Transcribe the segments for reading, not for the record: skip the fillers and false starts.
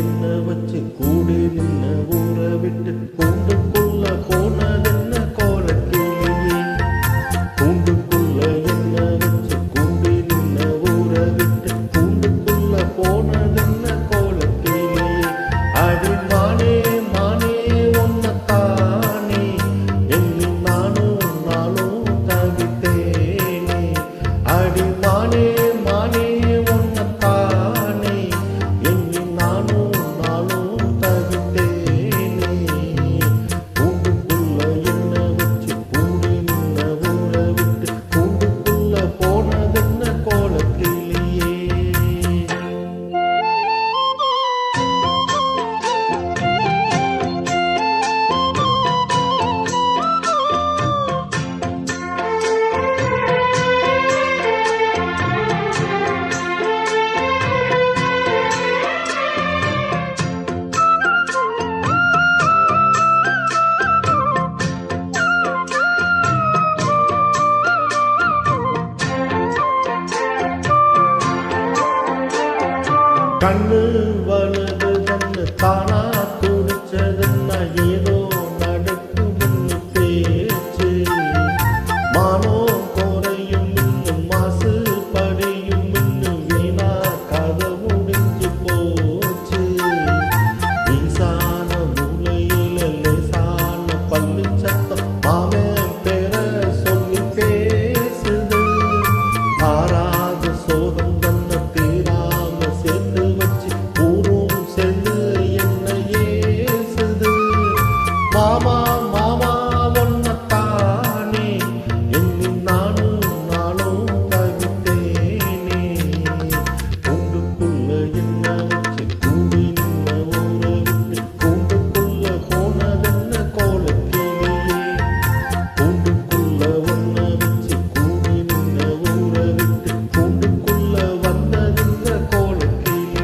என்ன வச்சு கூடி நின்ன ஊரை விட்டு கூண்டுக்குள்ள போனதென்ன கோலக்கிளியே. கூண்டுக்குள்ள என்ன வச்சு கூடி நின்ன ஊரை விட்டு கூண்டுக்குள்ள போனதென்ன கோலக்கிளியே. அடி மானே மானே ஒன்னத்தானே எண்ணி நானும் நாளும் தவித்தேனே. அடி மானே மானே ஒன்னத்தானே எண்ணி நானும் நாளும் தவித்தேனே. கூண்டுக்குள்ள என்ன வச்சு கூடி நின்ன ஊரை விட்டு கூண்டுக்குள்ள போனதென்ன கோலக்கிளியே. கண்ணு வலது கண்ணு தானா துடிச்சதுன்னா ஏதோ நடக்கும்னு பேச்சு. மானோ குறையும் இன்னும் மாசு படியும் இன்னும் வீணா கதை முடிஞ்சு போச்சு. ஈசான மூலையில லேசான பல்லு சத்தம் மாமன் பேர சொல்லி பேசுது. ஆறாத சோகம் தன்னை தீராம சேர்த்து வச்சு ஊரும் சேர்ந்து என்ன ஏசுது. மாமா மாமா ஒன்னத்தானே எண்ணி நானும் நாளும் தவித்தேனே. கூண்டுக்குள்ள என்ன வச்சு கூடி நின்ன ஊரை விட்டு கூண்டுக்குள்ள போனதென்ன கோலக்கிளியே. கூண்டுக்குள்ள ஒன்ன வச்சு கூடி நின்ன ஊரை விட்டு கூண்டுக்குள்ள வந்ததென்ன கோலக்கிளியே.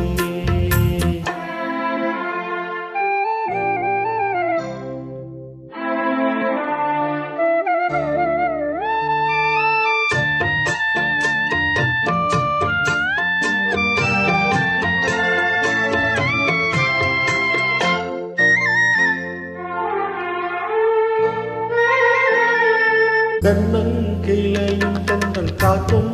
தென்னங்கிளையும் தென்றல் காற்றும்